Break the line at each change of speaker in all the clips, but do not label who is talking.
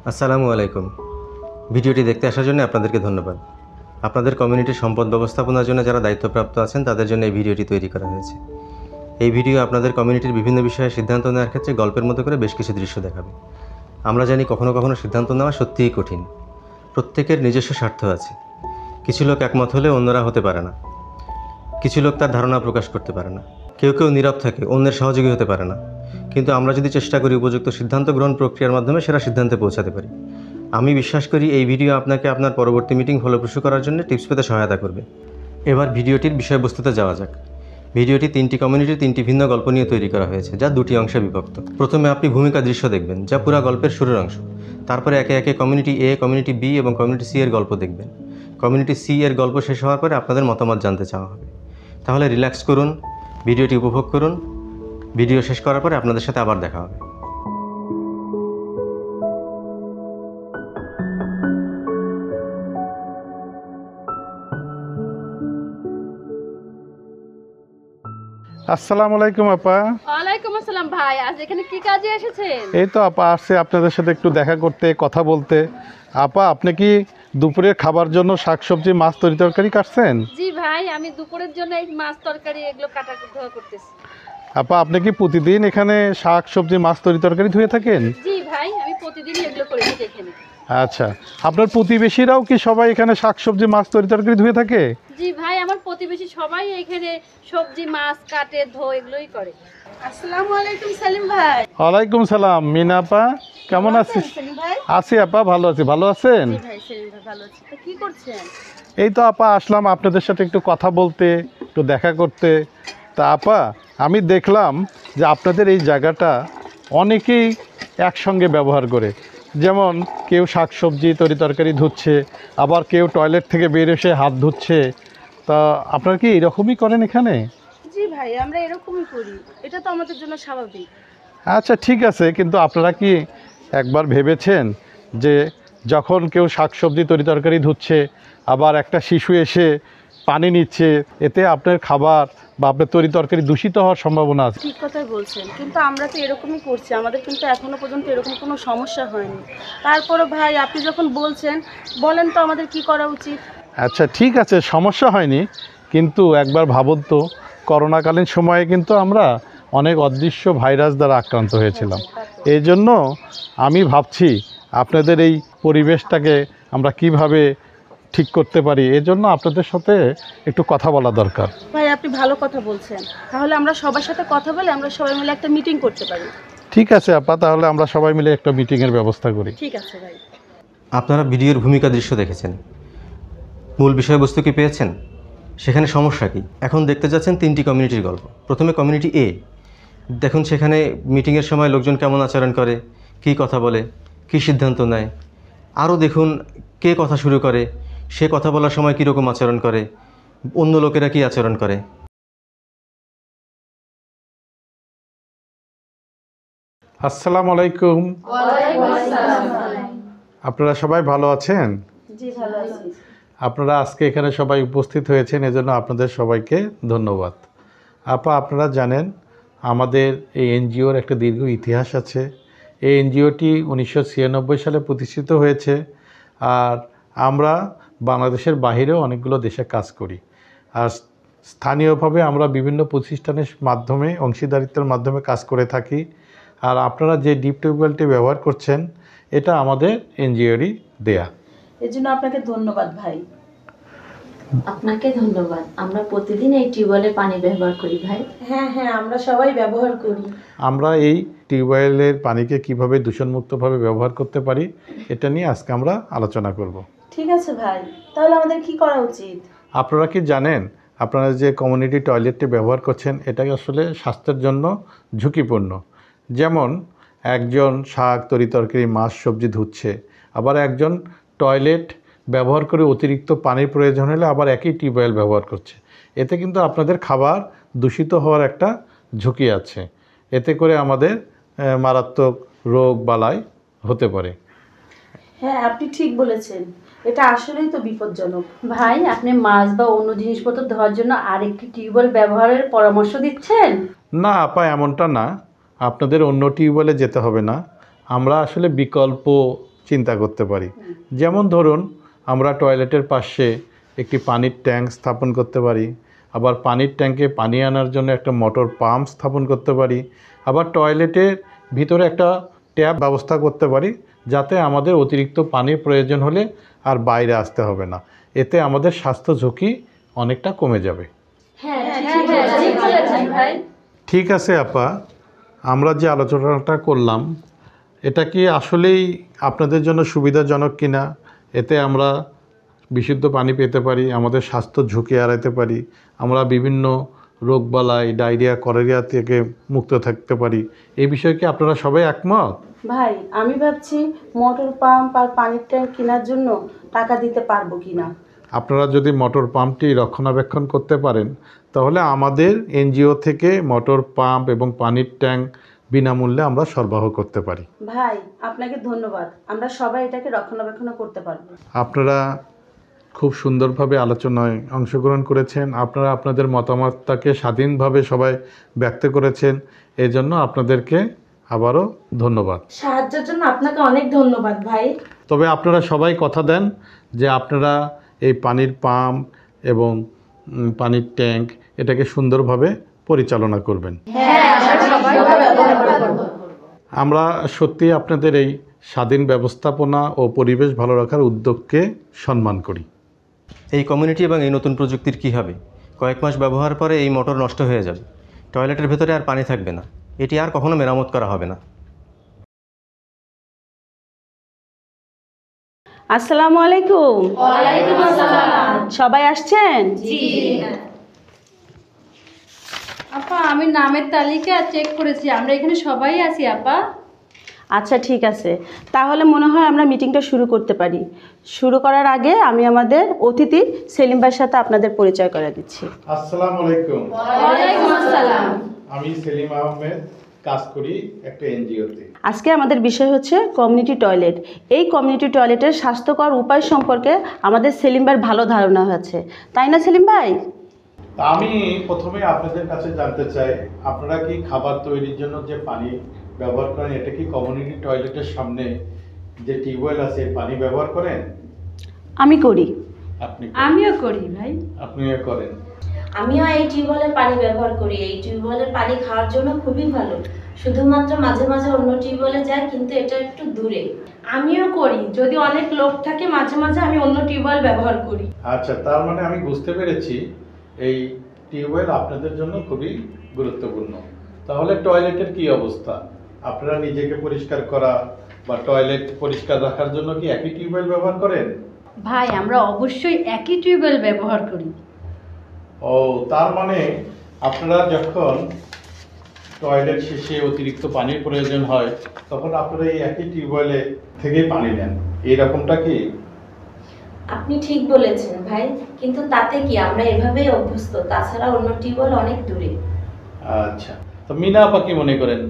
আসসালামু আলাইকুম। ভিডিওটি দেখতে আসার জন্য আপনাদেরকে ধন্যবাদ। আপনাদের কমিউনিটির সম্পদ ব্যবস্থাপনার জন্য যারা দায়িত্বপ্রাপ্ত আছেন তাদের জন্য এই ভিডিওটি তৈরি করা হয়েছে। এই ভিডিও আপনাদের কমিউনিটির বিভিন্ন বিষয়ে সিদ্ধান্ত নেওয়ার ক্ষেত্রে গল্পের মতো করে বেশ কিছু দৃশ্য দেখাবে। আমরা জানি কখনো কখনো সিদ্ধান্ত নেওয়া সত্যিই কঠিন। প্রত্যেকের নিজস্ব স্বার্থ আছে। কিছু লোক একমত হলে অন্যরা হতে পারে না। কিছু লোক তার ধারণা প্রকাশ করতে পারে না। কেউ কেউ নীরব থাকে, অন্যের সহযোগী হতে পারে না। কিন্তু আমরা যদি চেষ্টা করি উপযুক্ত সিদ্ধান্ত গ্রহণ প্রক্রিয়ার মাধ্যমে সেরা সিদ্ধান্তে পৌঁছাতে পারি। আমি বিশ্বাস করি এই ভিডিও আপনাকে আপনার পরবর্তী মিটিং ফলপ্রসূ করার জন্য টিপস পেতে সহায়তা করবে। এবার ভিডিওটির বিষয়বস্তুতে যাওয়া যাক। ভিডিওটি 3টি কমিউনিটির 3টি ভিন্ন গল্প নিয়ে তৈরি করা হয়েছে, যা 2টি অংশে বিভক্ত। প্রথমে আপনি ভূমিকা দৃশ্য দেখবেন, যা পুরো গল্পের শুরুর অংশ। তারপরে একে একে কমিউনিটি এ, কমিউনিটি বি এবং কমিউনিটি সি এর গল্প দেখবেন। কমিউনিটি সি এর গল্প শেষ হওয়ার পরে আপনাদের মতামত জানতে চাওয়া হবে। তাহলে রিল্যাক্স করুন, ভিডিওটি উপভোগ করুন। ভিডিও শেষ করার পরে আপনাদের সাথে আবার দেখা হবে।
আসসালামু আলাইকুম আপা।
ওয়ালাইকুম আসসালাম ভাই, আজ এখানে কি কাজে এসেছেন?
এই তো আপা আসছে আপনাদের সাথে একটু দেখা করতে, কথা বলতে। আপা, আপনি কি দুপুরের খাবার জন্য শাকসবজি, মাছ, তরকারি কাটছেন?
জি ভাই, আমি দুপুরের জন্য এই মাছ তরকারি এগুলো কাটা ধোয়া করতেছি।
আপা, আপনি কি প্রতিদিন এখানে শাকসবজি, মাছ, তরকারি ধুয়ে থাকেন?
জি ভাই, আমি প্রতিদিনই এগুলো করে থাকি এখানে।
আচ্ছা, আপনার প্রতিবেশীরাও কি সবাই এখানে শাকসবজি, মাছ, তরকারি ধুয়ে থাকে?
জি ভাই, আমার প্রতিবেশী সবাই এখানে সবজি মাছ কাটে ধোয় এগুলোই করে। আসসালামু আলাইকুম সেলিম ভাই।
ওয়ালাইকুম সালাম। মিনা আপা, কেমন আছিস?
সেলিম ভাই?
আছি আপা, ভালো আছি। ভালো আছেন?
জি ভাই, সেলিম ভাই ভালো আছি। তো কি করছেন?
এই তো আপা আসলাম আপনাদের সাথে একটু কথা বলতে, একটু দেখা করতে। তা আপা, আমি দেখলাম যে আপনাদের এই জায়গাটা অনেকেই একসঙ্গে ব্যবহার করে। যেমন কেউ শাকসবজি, তরকারি ধুচ্ছে, আবার কেউ টয়লেট থেকে বের এসে হাত ধুচ্ছে। তা আপনারা কি এরকমই করেন এখানে?
জি ভাই, আমরা এরকমই করি। এটা তো আমাদের জন্য স্বাভাবিক।
আচ্ছা, ঠিক আছে, কিন্তু আপনারা কি একবার ভেবেছেন যে যখন কেউ শাকসবজি, তরকারি ধুচ্ছে, আবার একটা শিশু এসে পানি নিচ্ছে, এতে আপনার খাবার বা আপনার তরকারি দূষিত হওয়ার সম্ভাবনা আছে?
ঠিক কথাই বলছেন, কিন্তু আমরা তো এরকমই করছি, আমাদের কিন্তু এখনো পর্যন্ত এরকম কোনো সমস্যা হয়নি। তারপরও ভাই, আপনি যখন বলছেন, বলেন তো আমাদের কি করা উচিত?
আচ্ছা, ঠিক আছে, সমস্যা হয়নি, কিন্তু একবার ভাবুন তো, করোনাকালীন সময়ে কিন্তু আমরা অনেক অদৃশ্য ভাইরাস দ্বারা আক্রান্ত হয়েছিলাম। এই জন্য আমি ভাবছি আপনাদের এই পরিবেশটাকে আমরা কিভাবে ঠিক করতে পারি, এজন্য আপনাদের সাথে একটু কথা বলা দরকার।
ভাই, আপনি ভালো কথা বলছেন। তাহলে আমরা সবার সাথে কথা বলে আমরা সবাই মিলে একটা মিটিং করতে পারি।
ঠিক আছে আপা, তাহলে আমরা সবাই মিলে একটা মিটিংয়ের ব্যবস্থা করি।
ঠিক আছে ভাই।
আপনারা ভিডিওর ভূমিকা দৃশ্য দেখেছেন। মূল বিষয়বস্তু কি পেয়েছেন? সেখানে সমস্যা কি? এখন দেখতে যাচ্ছেন 3টি কমিউনিটির গল্প। প্রথমে কমিউনিটি এ। দেখুন সেখানে মিটিংয়ের সময় লোকজন কেমন আচরণ করে, কী কথা বলে, কী সিদ্ধান্ত নেয়। আরও দেখুন কে কথা শুরু করে, সে কথা বলার সময় কীরকম আচরণ করে, অন্য লোকেরা কী আচরণ করে।
আসসালামু আলাইকুম। আপনারা সবাই ভালো আছেন?
জি, ভালো আছি।
আপনারা আজকে এখানে সবাই উপস্থিত হয়েছেন, এজন্য আপনাদের সবাইকে ধন্যবাদ। আপা, আপনারা জানেন আমাদের এই এনজিওর একটা দীর্ঘ ইতিহাস আছে। এই এনজিওটি 1996 সালে প্রতিষ্ঠিত হয়েছে। আর আমরা বাংলাদেশের বাইরেও অনেকগুলো দেশে কাজ করি। আর স্থানীয়ভাবে আমরা বিভিন্ন প্রতিষ্ঠানের মাধ্যমে, অংশীদারিত্বের মাধ্যমে কাজ করে থাকি। আর আপনারা যে ডিপ টিউবওয়েলটি ব্যবহার করছেন, এটা আমাদের এনজিওরই দেয়া।
এর জন্য আপনাকে ধন্যবাদ ভাই।
আপনাকে ধন্যবাদ। আমরা প্রতিদিন এই টিউবওয়েলে পানি ব্যবহার করি ভাই।
হ্যাঁ হ্যাঁ, আমরা সবাই ব্যবহার করি।
আমরা এই টিউবওয়েলের পানিকে কিভাবে দূষণমুক্তভাবে ব্যবহার করতে পারি, এটা নিয়ে আজকে আমরা আলোচনা করব।
ঠিক আছে ভাই, তাহলে আমাদের কি করা উচিত?
আপনারা কি জানেন আপনারা যে কমিউনিটি টয়লেটটি ব্যবহার করছেন, এটা আসলে স্বাস্থ্যের জন্য ঝুঁকিপূর্ণ। যেমন একজন শাক, তরকারি, মাছ, সবজি ধুচ্ছে, আবার একজন টয়লেট ব্যবহার করে অতিরিক্ত পানির প্রয়োজন হলে আবার একই টিউবওয়েল ব্যবহার করছে। এতে কিন্তু আপনাদের খাবার দূষিত হওয়ার একটা ঝুঁকি আছে। এতে করে আমাদের মারাত্মক রোগ বালাই হতে পারে।
হ্যাঁ, আপনি ঠিক বলেছেন। এটা আসলেই তো বিপজ্জনক।
ভাই, আপনি মাছ বা অন্য জিনিসপত্র ধোয়ার জন্য আরেকটি টিউবওয়েল ব্যবহারের পরামর্শ দিচ্ছেন?
না আপা, এমনটা না। আপনাদের অন্য টিউবওয়েলে যেতে হবে না। আমরা আসলে বিকল্প চিন্তা করতে পারি। যেমন ধরুন আমরা টয়লেটের পাশে একটি পানির ট্যাঙ্ক স্থাপন করতে পারি, আবার পানির ট্যাঙ্কে পানি আনার জন্য একটা মোটর পাম্প স্থাপন করতে পারি, আবার টয়লেটের ভিতরে একটা ট্যাপ ব্যবস্থা করতে পারি, যাতে আমাদের অতিরিক্ত পানির প্রয়োজন হলে আর বাইরে আসতে হবে না। এতে আমাদের স্বাস্থ্য ঝুঁকি অনেকটা কমে যাবে। ঠিক আছে আপা, আমরা যে আলোচনাটা করলাম এটা কি আসলেই আপনাদের জন্য সুবিধাজনক কিনা? এতে আমরা বিশুদ্ধ পানি পেতে পারি, আমাদের স্বাস্থ্য ঝুঁকি এড়াতে পারি, আমরা বিভিন্ন রোগবালাই, ডায়রিয়া, কলেরিয়া থেকে মুক্ত থাকতে পারি। এই বিষয়ে কি আপনারা সবাই একমত?
ভাই আমি ভাবছি মোটর পাম্প আর পানির ট্যাঙ্ক কেনার জন্য টাকা দিতে পারবো কিনা।
আপনারা যদি মোটর পাম্পটি রক্ষণাবেক্ষণ করতে পারেন তাহলে আমাদের এনজিও থেকে মোটর পাম্প এবং পানির ট্যাঙ্ক বিনামূল্যে আমরা সরবরাহ করতে পারি।
ভাই আপনাকে ধন্যবাদ, আমরা সবাই এটাকে রক্ষণাবেক্ষণ করতে পারবো।
আপনারা খুব সুন্দরভাবে আলোচনায় অংশগ্রহণ করেছেন, আপনারা আপনাদের মতামতটাকে স্বাধীনভাবে সবাই ব্যক্ত করেছেন, এই জন্য আপনাদেরকে আবারও ধন্যবাদ।
সাহায্যের জন্য আপনাকে অনেক ধন্যবাদ ভাই।
তবে আপনারা সবাই কথা দেন যে আপনারা এই পানির পাম্প এবং পানির ট্যাঙ্ক এটাকে সুন্দরভাবে পরিচালনা করবেন। আমরা সত্যি আপনাদের এই স্বাধীন ব্যবস্থাপনা ও পরিবেশ ভালো রাখার উদ্যোগকে সম্মান করি।
এই কমিউনিটি এবং এই নতুন প্রযুক্তির কী হবে? কয়েক মাস ব্যবহার পরে এই মোটর নষ্ট হয়ে যাবে, টয়লেটের ভেতরে আর পানি থাকবে না, এটি আর কখনো মেরামত করা হবে না।
আসসালামু আলাইকুম।
ওয়ালাইকুম আসসালাম।
সবাই আসছেন?
জি। আপা আমি নামের তালিকা চেক করেছি, আমরা এখানে সবাই আছি আপা।
আচ্ছা ঠিক আছে, তাহলে মনে হয় আমরা মিটিংটা শুরু করতে পারি। শুরু করার আগে আমি আমাদের অতিথি সেলিম ভাইয়ের সাথে আপনাদের পরিচয় করে দিচ্ছি।
আসসালামু আলাইকুম।
ওয়ালাইকুম আসসালাম।
আমি সেলিম আহমেদ, কাজ করি একটা এনজিওতে।
আজকে আমাদের বিষয় হচ্ছে কমিউনিটি টয়লেট। এই কমিউনিটি টয়লেটের স্বাস্থ্যকর উপায় সম্পর্কে আমাদের সেলিম ভাইয়ের ভালো ধারণা হয়েছে, তাই না সেলিম ভাই?
তা আমি প্রথমে আপনাদের কাছে জানতে চাই, আপনারা কি খাবার তৈরির জন্য যে পানি ব্যবহার করেন এটা কি কমিউনিটি টয়লেটের সামনে যে টিউবওয়েল আছে পানি ব্যবহার করেন?
আমি করি।
আমিও করি ভাই।
আপনিও করেন?
আমিও এই টিউবওয়েলের পানি ব্যবহার করি। এই টিউবওয়েলের পানি খাওয়ার জন্য খুবই ভালো। শুধুমাত্র মাঝে মাঝে অন্য টিউবওয়েলে যায়, কিন্তু এটা একটু দূরে।
আমিও করি, যদি অনেক লোক থাকে মাঝে মাঝে আমি অন্য টিউবওয়েল ব্যবহার করি।
আচ্ছা, তার মানে আমি বুঝতে পেরেছি এই টিউবওয়েল আপনাদের জন্য খুবই গুরুত্বপূর্ণ। তাহলে টয়লেটের কি অবস্থা? আপনারা নিজেকে পরিষ্কার করা বা টয়লেট পরিষ্কার রাখার জন্য কি একই টিউবওয়েল ব্যবহার করেন?
ভাই আমরা অবশ্যই একই টিউবওয়েল ব্যবহার করি।
ও, তার মানে আপনারা যখন টয়লেট শেষে অতিরিক্ত পানির প্রয়োজন হয় তখন আপনারা এই একই টিউবওয়েলে থেকেই পানি নেন, এইরকমটা কি?
আপনি ঠিক বলেছেন ভাই, কিন্তু তাতে কি, আমরা এভাবেই অভ্যস্ত। তাছাড়া অন্য টিউবওয়েল অনেক দূরে।
আচ্ছা, তো মিনা আপা কি মনে করেন?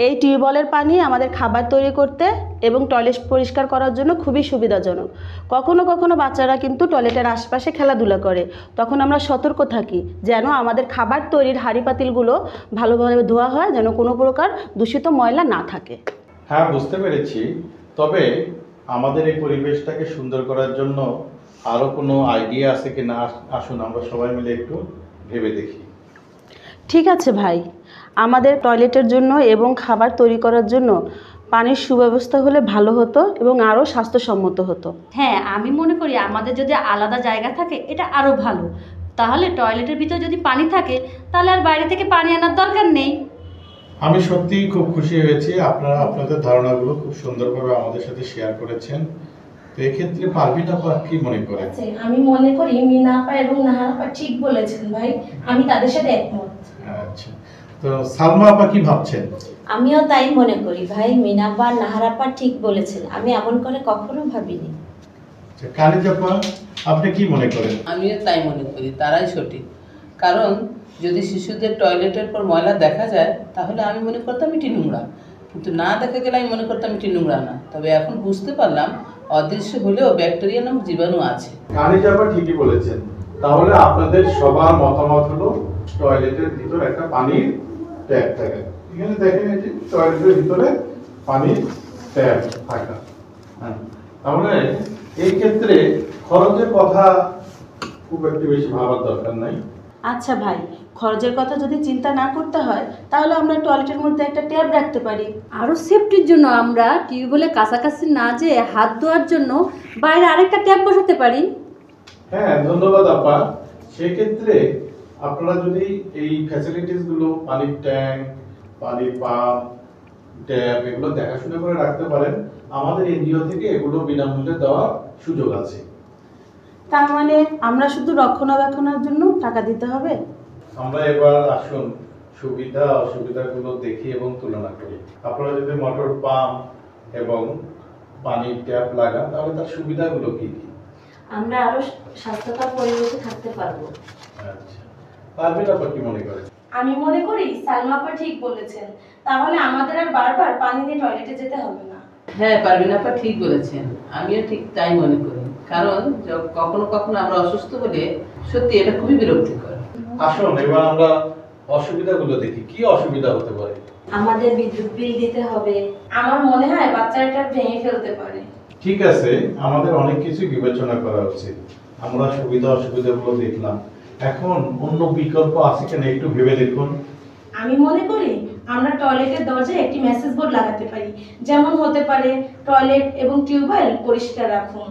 এই টিউবওয়েলের পানি আমাদের খাবার তৈরি করতে এবং টয়লেট পরিষ্কার করার জন্য খুবই সুবিধাজনক। কখনো কখনো বাচ্চারা কিন্তু টয়লেটের আশপাশে খেলাধুলা করে, তখন আমরা সতর্ক থাকি যেন আমাদের খাবার তৈরির হাঁড়ি পাতিলগুলো ভালোভাবে ধোয়া হয়, যেন কোনো প্রকার দূষিত ময়লা না থাকে।
হ্যাঁ, বুঝতে পেরেছি। তবে আমাদের এই পরিবেশটাকে সুন্দর করার জন্য আরও কোনো আইডিয়া আছে কি না, আসুন আমরা সবাই মিলে একটু ভেবে দেখি।
ঠিক আছে ভাই, আমাদের টয়লেটের জন্য এবং খাবার তৈরি করার জন্য পানির সুব্যবস্থা হলে ভালো হতো এবং আরও স্বাস্থ্যসম্মত হতো।
হ্যাঁ, আমি মনে করি আমাদের যদি আলাদা জায়গা থাকে এটা আরও ভালো। তাহলে টয়লেটের ভিতর যদি পানি থাকে তাহলে আর বাইরে থেকে পানি আনার দরকার নেই।
আমি সত্যিই খুব খুশি হয়েছি, আপনারা আপনাদের ধারণাগুলো খুব সুন্দরভাবে আমাদের সাথে শেয়ার করেছেন। তো এক্ষেত্রে পারভিন আপা কি মনে করেন?
আমি মনে করি মিনা আপা এবং নাহার আপা ঠিক বলেছেন ভাই, আমি তাদের সাথে একমত।
আচ্ছা, তো সালমা আপা কি ভাবছেন?
আমিও তাই মনে করি ভাই, মিনা আপা আর নাহার আপা ঠিক বলেছেন, আমি এমন করে কখনো ভাবিনি।
আচ্ছা, কালিজ আপা আপনি কি মনে করেন?
আমিও তাই মনে করি, তারাই সঠিক। কারণ যদি শিশুদের টয়লেটের পর ময়লা দেখা যায় তাহলে আমি মনে করতাম এটি নোংরা, কিন্তু না দেখা গেলে আমি মনে করতাম এটি নোংরা না। তবে এখন বুঝতে পারলাম অদৃশ্য হলেও ব্যাকটেরিয়া নামক জীবাণু আছে।
কালিজ আপা ঠিকই বলেছেন। তাহলে আপনাদের সবার মতামত হলো টয়লেটের ভিতর একটা পানির ট্যাপ থাকে। এখানে দেখেন এই যে টয়লেটের ভিতরে পানির ট্যাপ থাকা। হ্যাঁ, তাহলে এই ক্ষেত্রে খরচের কথা খুব একটু বেশি ভাবার দরকার নাই।
আচ্ছা ভাই, খরচের কথা যদি চিন্তা না করতে হয় তাহলে আমরা টয়লেটের মধ্যে একটা ট্যাপ রাখতে পারি।
আরও সেফটির জন্য আমরা টিউবওয়েলের কাছাকাছি না যেয়ে হাত ধোয়ার জন্য বাইরে আরেকটা ট্যাপ বসাতে পারি।
হ্যাঁ, ধন্যবাদ আপা। সেক্ষেত্রে আপনারা যদি এই ফ্যাসিলিটিস গুলো, পানির ট্যাঙ্ক, পানির পাম্প, ট্যাপ, এগুলো দেখাশোনা করে রাখতে পারেন, আমাদের এনজিও থেকে এগুলো বিনামূল্যে দেওয়ার সুযোগ আছে।
তার মানে আমরা শুধু রক্ষণাবেক্ষণের জন্য টাকা দিতে হবে?
আমরা এবার আসুন সুবিধা অসুবিধাগুলো দেখি এবং তুলনা করি। আপনারা যদি মোটর পাম্প এবং পানির ট্যাপ লাগান তাহলে তার সুবিধাগুলো কি কি?
আমরা আরো স্বাস্থ্যকর পরিবেশে থাকতে পারবো।
আচ্ছা, পারবেন আপা কি মনে করেন?
আমি মনে করি সালমা আপা ঠিক বলেছেন, তাহলে আমাদের আর বারবার পানি দিয়ে টয়লেটে যেতে হবে না।
হ্যাঁ, পারবিন আপা ঠিক বলেছেন, আমিও ঠিক তাই মনে করি। কারণ কখনো কখনো আমরা অসুস্থ হলে সত্যি এটা খুবই বিরক্তিকর।
আসুন এবার আমরা অসুবিধাগুলো দেখি, কি অসুবিধা হতে পারে।
আমাদের বিদ্যুৎ বিল দিতে হবে।
আমার মনে হয় বাচ্চাটা ভেঙে ফেলতে পারে।
ঠিক আছে, আমাদের অনেক কিছু বিবেচনা করা উচিত। আমরা সুবিধা অসুবিধাগুলো দেখলাম, এখন অন্য বিকল্প আছে কিনা একটু ভেবে দেখুন।
আমি মনে করি আমরা টয়লেটের দরজায় একটি মেসেজ বোর্ড লাগাতে পারি, যেমন হতে পারে টয়লেট এবং টিউবওয়েল পরিষ্কার রাখুন।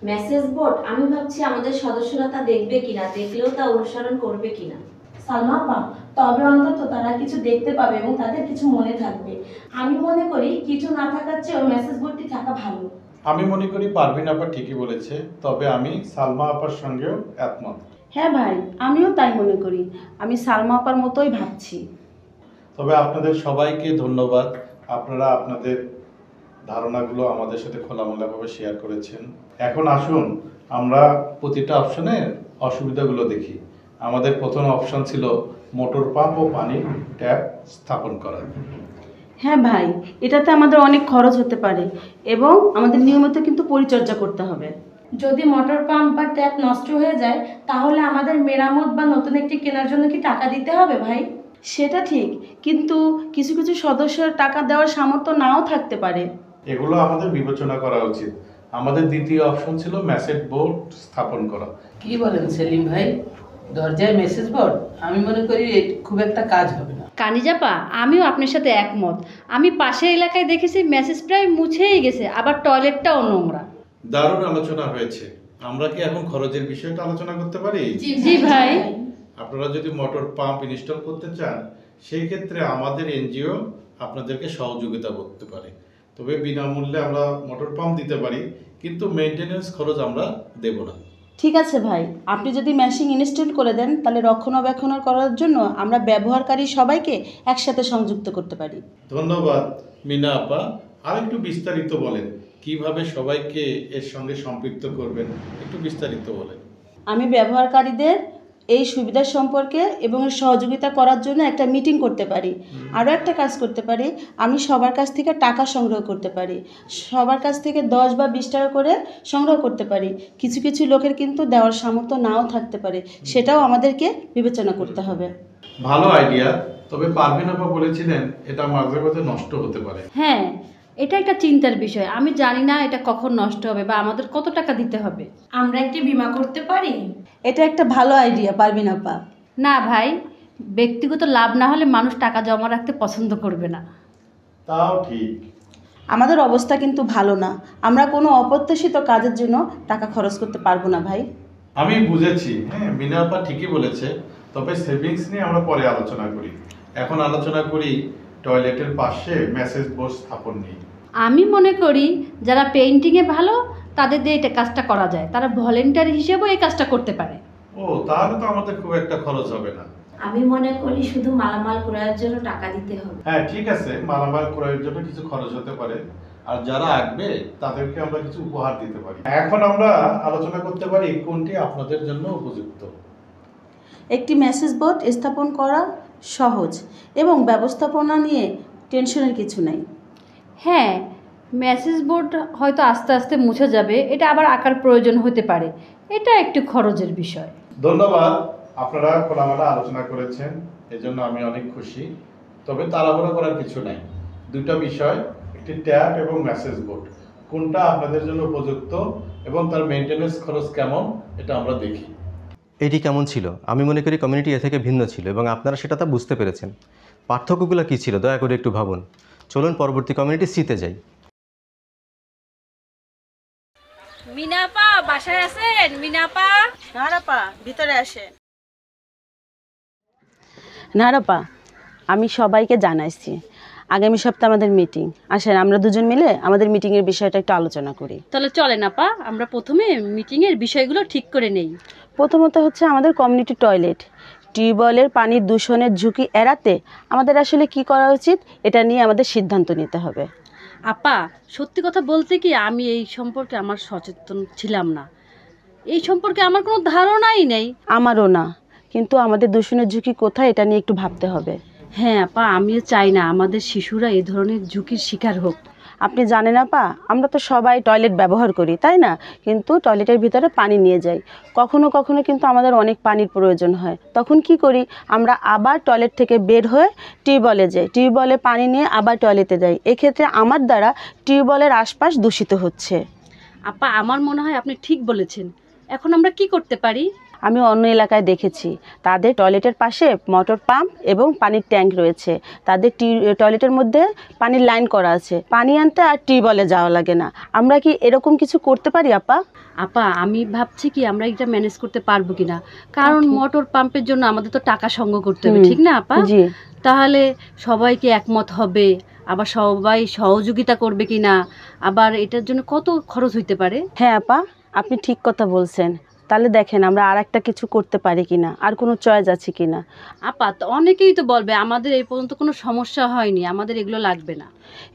মেসেজ বোর্ড, আমি ভাবছি আমাদের সদস্যরা তা দেখবে কিনা, দেখলেও তা অনুসরণ করবে কিনা।
সালমা আপা, তবে অন্তত তারা কিছু দেখতে পাবে এবং তাদের কিছু মনে থাকবে। আমি মনে করি কিছু না থাকার চেয়েও মেসেজ বোর্ডটি থাকা ভালো।
আমি মনে করি পারভিন আপা ঠিকই বলেছে, তবে আমি সালমা আপার সঙ্গেও একমত।
হ্যাঁ ভাই, আমিও তাই মনে করি। আমি সালমা আপার মতোই ভাবছি।
তবে আপনাদের সবাইকে ধন্যবাদ, আপনারা আপনাদের ধারণাগুলো আমাদের সাথে খোলামেলাভাবে শেয়ার করেছেন। এখন আসুন আমরা প্রতিটা অপশনের অসুবিধাগুলো দেখি। আমাদের প্রথম অপশন ছিল মোটর পাম্প ও পানির ট্যাপ স্থাপন করা।
হ্যাঁ ভাই, এটাতে আমাদের অনেক খরচ হতে পারে এবং আমাদের নিয়মিত কিন্তু পরিচর্যা করতে হবে। যদি মোটর পাম্প বা ট্যাপ নষ্ট হয়ে যায় তাহলে আমাদের মেরামত বা নতুন একটি কেনার জন্য কি টাকা দিতে হবে ভাই? সেটা ঠিক, কিন্তু কিছু কিছু সদস্যের টাকা দেওয়ার সামর্থ্য নাও থাকতে পারে।
এগুলো আমাদের বিবেচনা করা উচিত। আমাদের দ্বিতীয় অপশন ছিল মেসেজ বোর্ড স্থাপন করা।
কি বলেন সেলিম ভাই, দরজায় মেসেজ বোর্ড? আমি মনে করি খুব একটা কাজ হবে না।
কানিজাপা, আমিও আপনার সাথে একমত। আমি পাশের এলাকায় দেখেছি মেসেজ প্রায় মুছেই গেছে, আবার টয়লেটটাও নোংরা।
দারুণ আলোচনা হয়েছে। আমরা কি এখন খরচের বিষয়টা আলোচনা করতে পারি?
জি ভাই।
আপনারা যদি মোটর পাম্প ইনস্টল করতে চান সেই ক্ষেত্রে আমাদের এনজিও আপনাদেরকে সহযোগিতা করতে পারে। তবে বিনামূল্যে আমরা মোটর পাম্প দিতে পারি, কিন্তু মেইনটেনেন্স খরচ আমরা দেব না।
ঠিক আছে ভাই, আপনি যদি মেশিন ইনস্টল করে দেন তাহলে রক্ষণাবেক্ষণ করার জন্য আমরা ব্যবহারকারী সবাইকে একসাথে সংযুক্ত করতে পারি।
ধন্যবাদ মিনা আপা। আর একটু বিস্তারিত বলেন, কিভাবে সবাইকে এর সঙ্গে সম্পৃক্ত করবেন, একটু বিস্তারিত বলেন।
আমি ব্যবহারকারীদের এই সুবিধা সম্পর্কে এবং সহযোগিতা করার জন্য একটা মিটিং করতে পারি। আরও একটা কাজ করতে পারি, আমি সবার কাছ থেকে টাকা সংগ্রহ করতে পারি। সবার কাছ থেকে 10 বা 20 টাকা করে সংগ্রহ করতে পারি। কিছু কিছু লোকের কিন্তু দেওয়ার সামর্থ্য নাও থাকতে পারে, সেটাও আমাদেরকে বিবেচনা করতে হবে।
ভালো আইডিয়া, তবে পারভিন আপা বলেছিলেন এটা মাঝে মাঝে নষ্ট হতে পারে।
হ্যাঁ, এটা একটা চিন্তার বিষয়। আমি জানি না এটা কখন নষ্ট হবে বা আমাদের কত টাকা দিতে হবে।
আমরা একটি বীমা করতে পারি। এটা একটা ভালো আইডিয়া পারবিন আপা।
না ভাই, ব্যক্তিগত লাভ না হলে মানুষ টাকা জমা রাখতে পছন্দ করবে না।
তাও ঠিক।
আমাদের অবস্থা কিন্তু ভালো না, আমরা কোনো অপ্রত্যাশিত কাজের জন্য টাকা খরচ করতে পারবো না ভাই।
আমি বুঝেছি, হ্যাঁ মিনা আপা ঠিকই বলেছে, তবে সেভিংস নিয়ে আমরা পরে আলোচনা করি। এখন আলোচনা করি টয়লেটের পাশে মেসেজ বোর্ড স্থাপন নিয়ে।
আমি মনে করি যারা পেইন্টিংয়ে ভালো তাদের দিয়ে এটা কাজটা করা যায়, তারা ভলেন্টিয়ার হিসেবেও এই কাজটা করতে পারে।
ও, তাহলে তো আমাদের খুব একটা খরচ হবে না।
আমি মনে করি শুধু মালামাল ক্রয়ের জন্য টাকা দিতে হবে।
হ্যাঁ ঠিক আছে, মালামাল ক্রয়ের জন্য কিছু খরচ হতে পারে, আর যারা আসবে তাদেরকে আমরা কিছু উপহার দিতে পারি। এখন আমরা আলোচনা করতে পারি কোনটি আপনাদের জন্য উপযুক্ত।
একটি মেসেজ বোর্ড স্থাপন করা সহজ এবং ব্যবস্থাপনা নিয়ে টেনশনের কিছু নেই।
হ্যাঁ, মেসেজ বোর্ড হয়তো আস্তে আস্তে মুছে যাবে, এটা আবার আকার প্রয়োজন হতে পারে, এটা একটু খরচের বিষয়।
ধন্যবাদ, আপনারা খোলামেলা আলোচনা করেছেন, এজন্য আমি অনেক খুশি। তবে তাড়াহুড়ো করার কিছু নাই। দুটো বিষয়, একটি ট্যাব এবং মেসেজ বোর্ড, কোনটা আপনাদের জন্য উপযুক্ত এবং তার মেইনটেনেন্স খরচ কেমন এটা আমরা দেখি।
এটি কেমন ছিল? আমি মনে করি কমিউনিটি এ থেকে ভিন্ন ছিল এবং আপনারা সেটা তা বুঝতে পেরেছেন। পার্থক্যগুলো কী ছিল দয়া করে একটু ভাবুন। চলুন পরবর্তী কমিউনিটি সিতে যাই।
মিনাপা বাসায় আছেন? মিনাপা
নারাপা ভিতরে আসেন। নারাপা, আমি সবাইকে জানাইছি আগামী সপ্তাহে আমাদের মিটিং। আসেন আমরা দুজন মিলে আমাদের মিটিংয়ের বিষয়টা একটু আলোচনা করি।
তাহলে চলেন আপা, আমরা প্রথমে মিটিংয়ের বিষয়গুলো ঠিক করে নেই।
প্রথমত হচ্ছে আমাদের কমিউনিটি টয়লেট। টিউবওয়েলের পানির দূষণের ঝুঁকি এড়াতে আমাদের আসলে কি করা উচিত এটা নিয়ে আমাদের সিদ্ধান্ত নিতে হবে।
আপা সত্যি কথা বলতে কি, আমি এই সম্পর্কে আমার সচেতন ছিলাম না। এই সম্পর্কে আমার কোনো ধারণাই নেই।
আমারও না, কিন্তু আমাদের দূষণের ঝুঁকি কোথায় এটা নিয়ে একটু ভাবতে হবে।
হ্যাঁ আপা, আমিও চাই না আমাদের শিশুরা এই ধরনের ঝুঁকির শিকার হোক।
আপনি জানেন আপা, আমরা তো সবাই টয়লেট ব্যবহার করি তাই না, কিন্তু টয়লেটের ভিতরে পানি নিয়ে যাই। কখনো কখনো কিন্তু আমাদের অনেক পানির প্রয়োজন হয়, তখন কি করি আমরা আবার টয়লেট থেকে বের হয়ে টিউবওয়েলে যাই, টিউবওয়েলে পানি নিয়ে আবার টয়লেটে যাই। এক্ষেত্রে আমার দ্বারা টিউবওয়েলের আশপাশ দূষিত হচ্ছে।
আপা আমার মনে হয় আপনি ঠিক বলেছেন। এখন আমরা কি করতে পারি?
আমি অন্য এলাকায় দেখেছি তাদের টয়লেটের পাশে মোটর পাম্প এবং পানির ট্যাঙ্ক রয়েছে। তাদের টয়লেটের মধ্যে পানির লাইন করা আছে, পানি আনতে আর টিউবওয়েলে যাওয়া লাগে না। আমরা কি এরকম কিছু করতে পারি আপা?
আপা আমি ভাবছি কি আমরা এটা ম্যানেজ করতে পারবো কিনা, কারণ মোটর পাম্পের জন্য আমাদের তো টাকা সংগ্রহ করতে হবে, ঠিক না আপা?
জি।
তাহলে সবাইকে একমত হবে, আবার সবাই সহযোগিতা করবে কিনা, আবার এটার জন্য কত খরচ হইতে পারে?
হ্যাঁ আপা, আপনি ঠিক কথা বলছেন। তাহলে দেখেন আমরা আর একটা কিছু করতে পারি কিনা, আর কোনো চয়েস আছে কিনা।
আপা তো অনেকেই তো বলবে আমাদের এই পর্যন্ত কোনো সমস্যা হয়নি, আমাদের এগুলো লাগবে না।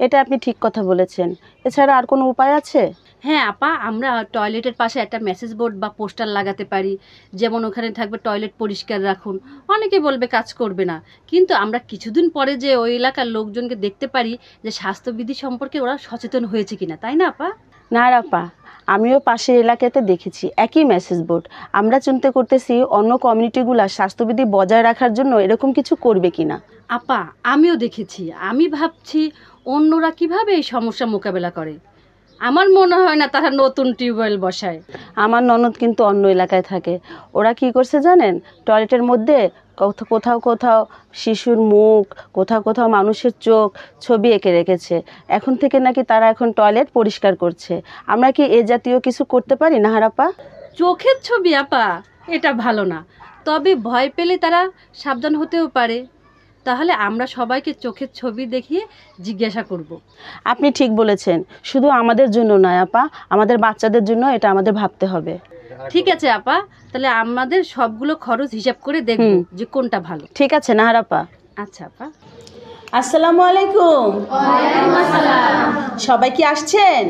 এটা আপনি ঠিক কথা বলেছেন। এছাড়া আর কোনো উপায় আছে?
হ্যাঁ আপা, আমরা টয়লেটের পাশে একটা মেসেজ বোর্ড বা পোস্টার লাগাতে পারি, যেমন ওখানে থাকবে টয়লেট পরিষ্কার রাখুন। অনেকে বলবে কাজ করবে না, কিন্তু আমরা কিছুদিন পরে যে ওই এলাকার লোকজনকে দেখতে পারি যে স্বাস্থ্যবিধি সম্পর্কে ওরা সচেতন হয়েছে কিনা, তাই না আপা?
না আপা, আমিও পাশের এলাকাতে দেখেছি একই মেসেজ বোর্ড। আমরা চিন্তা করতেছি অন্য কমিউনিটিগুলা স্বাস্থ্যবিধি বজায় রাখার জন্য এরকম কিছু করবে কিনা।
আপা আমিও দেখেছি, আমি ভাবছি অন্যরা কিভাবে এই সমস্যা মোকাবেলা করে। আমার মনে হয় না তারা নতুন টিউবওয়েল বসায়।
আমার ননদ কিন্তু অন্য এলাকায় থাকে। ওরা কি করছে জানেন, টয়লেটের মধ্যে কোথাও কোথাও শিশুর মুখ, কোথাও কোথাও মানুষের চোখ ছবি এঁকে রেখেছে। এখন থেকে নাকি তারা এখন টয়লেট পরিষ্কার করছে। আমরা কি এ জাতীয় কিছু করতে পারি নাহারাপা?
চোখের ছবি আপা, এটা ভালো না, তবে ভয় পেলে তারা সাবধান হতেও পারে। তাহলে আমরা সবাইকে চোখের ছবি দেখিয়ে জিজ্ঞাসা করব।
আপনি ঠিক বলেছেন, শুধু আমাদের জন্য নয় আপা, আমাদের বাচ্চাদের জন্য এটা আমাদের ভাবতে হবে।
ঠিক আছে আপা, তাহলে আমাদের সবগুলো খরচ হিসাব করে দেখব যে কোনটা ভালো।
ঠিক আছে নাহারাপা।
আচ্ছা আপা।
আসসালামু আলাইকুম। সবাই কি আসছেন?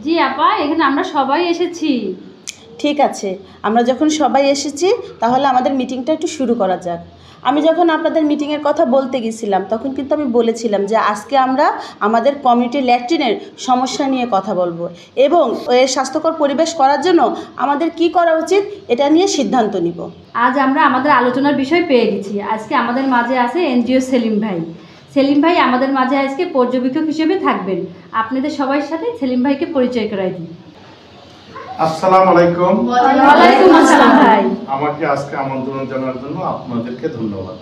জি আপা, এখানে আমরা সবাই এসেছি।
ঠিক আছে, আমরা যখন সবাই এসেছি তাহলে আমাদের মিটিংটা একটু শুরু করা যাক। আমি যখন আপনাদের মিটিংয়ের কথা বলতে গেছিলাম তখন কিন্তু আমি বলেছিলাম যে আজকে আমরা আমাদের কমিউনিটি ল্যাট্রিনের সমস্যা নিয়ে কথা বলবো এবং এর স্বাস্থ্যকর পরিবেশ করার জন্য আমাদের কি করা উচিত এটা নিয়ে সিদ্ধান্ত নিব।
আজ আমরা আমাদের আলোচনার বিষয় পেয়ে গেছি। আজকে আমাদের মাঝে আছে এনজিও সেলিম ভাই। সেলিম ভাই আমাদের মাঝে আজকে পর্যবেক্ষক হিসেবে থাকবেন। আপনাদের সবার সাথে সেলিম ভাইকে পরিচয় করাই দিন।
আসসালামু আলাইকুম।
ওয়ালাইকুম আসসালাম ভাই।
আমাকে আজকে আমন্ত্রণ জানার জন্য আপনাদেরকে ধন্যবাদ।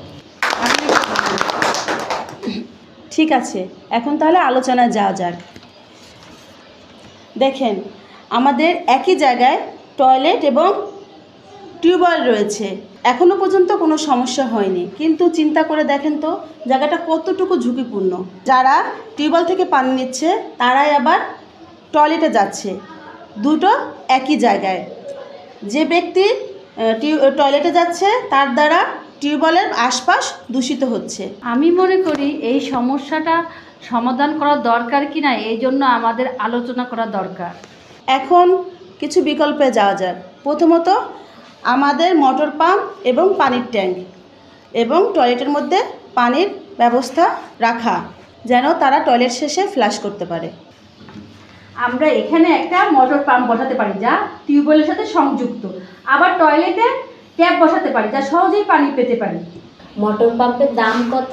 ঠিক আছে, এখন তাহলে আলোচনায় যাওয়া যাক। দেখেন, আমাদের একই জায়গায় টয়লেট এবং টিউবওয়েল রয়েছে, এখনও পর্যন্ত কোনো সমস্যা হয়নি। কিন্তু চিন্তা করে দেখেন তো জায়গাটা কতটুকু ঝুঁকিপূর্ণ। যারা টিউবওয়েল থেকে পানি নিচ্ছে তারাই আবার টয়লেটে যাচ্ছে, দুটো একই জায়গায়। যে ব্যক্তি টয়লেটে যাচ্ছে তার দ্বারা টিউবওয়েলের আশপাশ দূষিত হচ্ছে।
আমি মনে করি এই সমস্যাটা সমাধান করা দরকার কিনা এই জন্য আমাদের আলোচনা করা দরকার।
এখন কিছু বিকল্পে যাওয়া যাক। প্রথমত আমাদের মোটর পাম্প এবং পানির ট্যাঙ্ক এবং টয়লেটের মধ্যে পানির ব্যবস্থা রাখা, যেন তারা টয়লেট শেষে ফ্লাশ করতে পারে।
আমরা এখানে একটা মোটর পাম্প বসাতে পারি যা টিউবওয়েলের সাথে সংযুক্ত, আবার টয়লেটে ট্যাপ বসাতে পারি যা সহজেই পানি পেতে পারি।
মোটর পাম্পের দাম কত?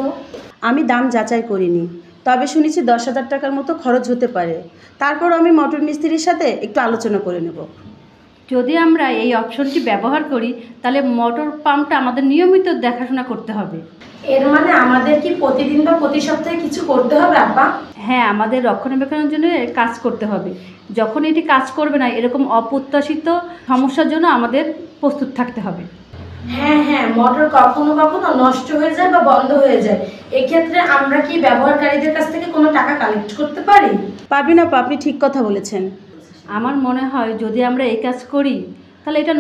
আমি দাম যাচাই করিনি, তবে শুনেছি 10,000 টাকার মতো খরচ হতে পারে। তারপর আমি মোটর মিস্ত্রির সাথে একটু আলোচনা করে নেব।
যদি আমরা এই অপশনটি ব্যবহার করি তাহলে মোটর পাম্পটা আমাদের নিয়মিত দেখাশোনা করতে হবে।
এর মানে আমাদের কি প্রতিদিন বা প্রতি সপ্তাহে কিছু করতে হবে আপা?
হ্যাঁ, আমাদের রক্ষণাবেক্ষণের জন্য কাজ করতে হবে। যখন এটি কাজ করবে না, এরকম অপ্রত্যাশিত সমস্যার জন্য আমাদের প্রস্তুত থাকতে হবে।
হ্যাঁ হ্যাঁ, মোটর কখনো কখনো নষ্ট হয়ে যায় বা বন্ধ হয়ে যায়। এক্ষেত্রে আমরা কি ব্যবহারকারীদের কাছ থেকে কোনো টাকা কালেক্ট করতে পারি?
পারবিন আপা, আপনি ঠিক কথা বলেছেন।
আমার মনে হয় যদি আমরা এই কাজ করি তাহলে এটা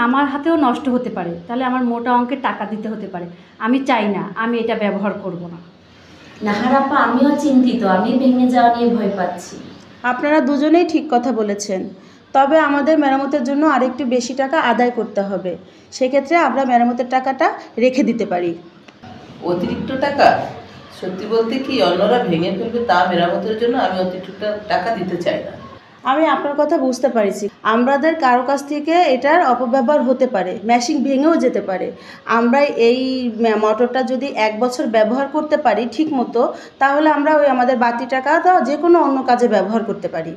আমার হাতেও নষ্ট হতে পারে, তাহলে আমার মোটা অঙ্কের টাকা দিতে হতে পারে। আমি চাই না, আমি এটা ব্যবহার করব না।
নাহার আপা, আমিও চিন্তিত, আমি ভেঙে যাওয়া নিয়ে ভয় পাচ্ছি।
আপনারা দুজনেই ঠিক কথা বলেছেন, তবে আমাদের মেরামতের জন্য আরেকটু বেশি টাকা আদায় করতে হবে। সেক্ষেত্রে আমরা মেরামতের টাকাটা রেখে দিতে পারি।
অতিরিক্ত টাকা? সত্যি বলতে কি অন্যরা ভেঙে ফেলবে তা মেরামতের জন্য আমি অতিরিক্ত টাকা দিতে চাই না।
আমি আপনার কথা বুঝতে পারছি, আমাদের কারো কাছ থেকে এটার অপব্যবহার হতে পারে, মেশিন ভেঙেও যেতে পারে। আমরা এই মোটরটা যদি 1 বছর ব্যবহার করতে পারি ঠিক মতো, তাহলে আমরা ওই আমাদের বাড়তি টাকাটা যে কোনো অন্য কাজে ব্যবহার করতে পারি।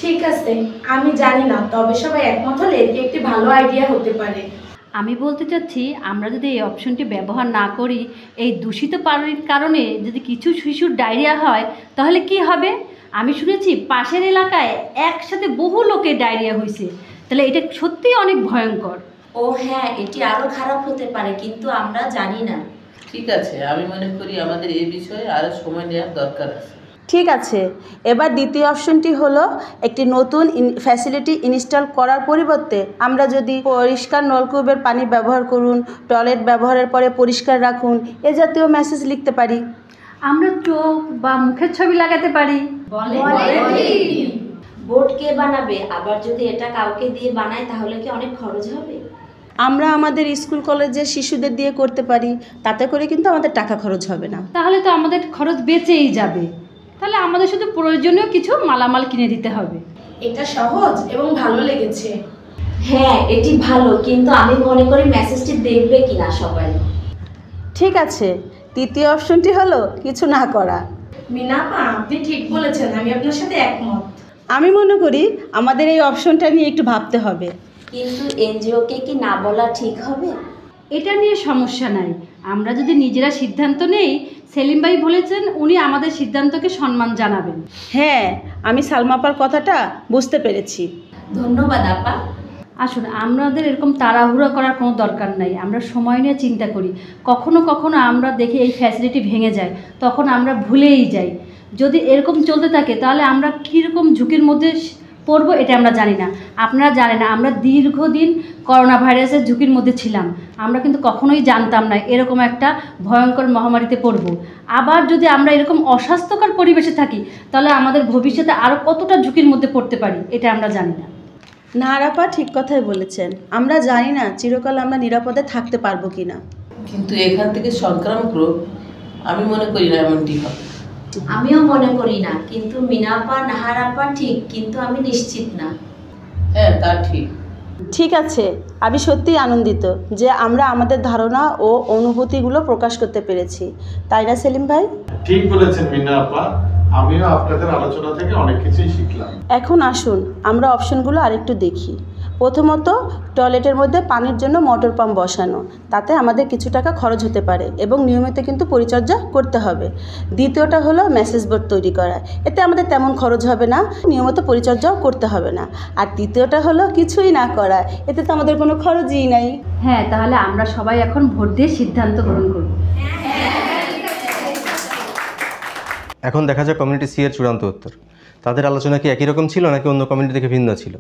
ঠিক আছে, আমি জানি না, তবে সবাই একমত হলে এটি একটি ভালো আইডিয়া হতে পারে।
আমি বলতে চাচ্ছি, আমরা যদি এই অপশনটি ব্যবহার না করি, এই দূষিত পানির কারণে যদি কিছু শিশুর ডায়রিয়া হয় তাহলে কি হবে? আমি শুনেছি পাশের এলাকায় একসাথে বহু লোকের ডায়রিয়া হয়েছে। তাহলে এটা সত্যিই অনেক ভয়ঙ্কর।
ও হ্যাঁ, এটি আরো খারাপ হতে পারে, কিন্তু আমরা জানি না।
ঠিক আছে, আমি মনে করি আমাদের এই বিষয়ে আরও সময় নেওয়ার দরকার আছে।
ঠিক আছে, এবার দ্বিতীয় অপশনটি হলো একটি নতুন ফ্যাসিলিটি ইনস্টল করার পরিবর্তে আমরা যদি পরিষ্কার নলকূপের পানি ব্যবহার করুন, টয়লেট ব্যবহারের পরে পরিষ্কার রাখুন, এ জাতীয় মেসেজ লিখতে পারি।
আমরা চোখ বা মুখের ছবি লাগাতে পারি।
বোর্ড কে বানাবে? আবার যদি এটা কাউকে দিয়ে বানায় তাহলে কি অনেক খরচ হবে?
আমরা আমাদের স্কুল কলেজের শিশুদের দিয়ে করতে পারি, তাতে করে কিন্তু আমাদের টাকা খরচ হবে না।
তাহলে তো আমাদের খরচ বেঁচেই যাবে। তাহলে আমাদের শুধু প্রয়োজনীয় কিছু মালামাল কিনে দিতে হবে।
এটা সহজ এবং ভালো লেগেছে। হ্যাঁ, এটি ভালো, কিন্তু আমি মনে করি মেসেজটি দেখবে কিনা সবাই।
ঠিক আছে, তৃতীয় অপশনটি হলো কিছু না করা।
মিনাপা, আপনি ঠিক বলেছেন, আমি আপনার সাথে একমত।
আমি মনে করি আমাদের এই অপশনটা নিয়ে একটু ভাবতে হবে।
কিন্তু এনজিওকে কি না বলা ঠিক হবে?
এটা নিয়ে সমস্যা নাই, আমরা যদি নিজেরা সিদ্ধান্ত নেই। সেলিম ভাই বলেছেন উনি আমাদের সিদ্ধান্তকে সম্মান জানাবেন।
হ্যাঁ, আমি সালমাপার কথাটা বুঝতে পেরেছি।
ধন্যবাদ আপা।
আসুন, আমাদের এরকম তাড়াহুড়ো করার কোনো দরকার নাই, আমরা সময় নিয়ে চিন্তা করি। কখনো কখনো আমরা দেখি এই ফ্যাসিলিটি ভেঙে যায়, তখন আমরা ভুলেই যাই। যদি এরকম চলতে থাকে তাহলে আমরা কীরকম ঝুঁকির মধ্যে পড়বো এটা আমরা জানি না। আপনারা জানেন না, আমরা দীর্ঘদিন করোনা ভাইরাসের ঝুঁকির মধ্যে ছিলাম। আমরা কিন্তু কখনোই জানতাম না এরকম একটা ভয়ঙ্কর মহামারীতে পড়ব। আবার যদি আমরা এরকম অস্বাস্থ্যকর পরিবেশে থাকি তাহলে আমাদের ভবিষ্যতে আরও কতটা ঝুঁকির মধ্যে পড়তে পারি এটা আমরা জানি না।
নাহারাপা ঠিক কথাই বলেছেন, আমরা জানি না চিরকাল আমরা নিরাপদে থাকতে পারবো কিনা।
কিন্তু এখান থেকে সংক্রামক রোগ আমি মনে করি না এমনটি হবে।
আমিও মনে করি না, কিন্তু মিনাপা নাহারাপা ঠিক, কিন্তু আমি নিশ্চিত না।
হ্যাঁ, তা ঠিক।
ঠিক আছে, আমি সত্যিই আনন্দিত যে আমরা আমাদের ধারণা ও অনুভূতিগুলো প্রকাশ করতে পেরেছি, তাই না সেলিম ভাই?
ঠিক বলেছেন মিনা আপা, আমিও আপনাদের আলোচনা থেকে অনেক কিছুই শিখলাম।
এখন আসুন আমরা অপশনগুলো আরেকটু দেখি। প্রথমত, টয়লেটের মধ্যে পানির জন্য মোটর পাম্প বসানো, তাতে আমাদের কিছু টাকা খরচ হতে পারে এবং নিয়মিত কিন্তু পরিচর্যা করতে হবে। দ্বিতীয়টা হলো মেসেজ বোর্ড তৈরি করা, এতে আমাদের তেমন খরচ হবে না, নিয়মিত পরিচর্যাও করতে হবে না। আর তৃতীয়টা হলো কিছুই না করা, এতে তো আমাদের কোনো খরচই নাই।
হ্যাঁ, তাহলে আমরা সবাই এখন ভোট দিয়ে সিদ্ধান্ত গ্রহণ করব।
এখন দেখা যাক কমিউনিটি সি এর চূড়ান্ত উত্তর। তাদের আলোচনা কি একই রকম ছিল নাকি অন্য কমিউনিটি থেকে ভিন্ন ছিল?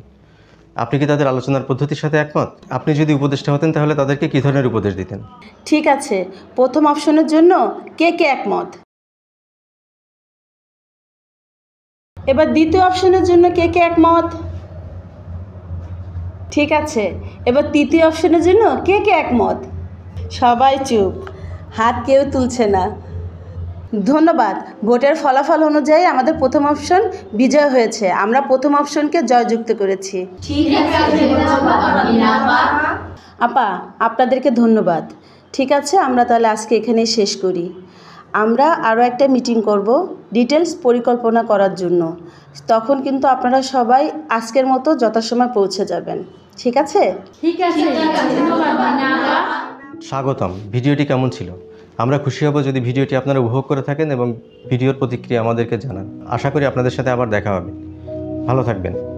আপনি কি তাদের আলোচনার পদ্ধতির সাথে একমত? আপনি যদি উপদেষ্টা হতেন তাহলে তাদেরকে কী ধরনের উপদেশ দিতেন?
ঠিক আছে, প্রথম অপশনের জন্য কে কে একমত? এবার দ্বিতীয় অপশনের জন্য কে কে একমত? ঠিক আছে, এবার তৃতীয় অপশনের জন্য কে কে একমত? সবাই চুপ, হাত কেউ তুলছে না। ধন্যবাদ, ভোটের ফলাফল অনুযায়ী আমাদের প্রথম অপশন বিজয় হয়েছে। আমরা প্রথম অপশনকে জয়যুক্ত করেছি।
ঠিক আছে মিনাপা।
আপা, আপনাদেরকে ধন্যবাদ। ঠিক আছে, আমরা তাহলে আজকে এখানেই শেষ করি। আমরা আরও একটা মিটিং করব, ডিটেলস পরিকল্পনা করার জন্য। তখন কিন্তু আপনারা সবাই আজকের মতো যথাসময় পৌঁছে যাবেন। ঠিক আছে?
ঠিক আছে, ধন্যবাদ মিনা আপা।
স্বাগতম। ভিডিওটি কেমন ছিল? আমরা খুশি হব যদি ভিডিওটি আপনারা উপভোগ করে থাকেন এবং ভিডিওর প্রতিক্রিয়া আমাদেরকে জানান। আশা করি আপনাদের সাথে আবার দেখা হবে। ভালো থাকবেন।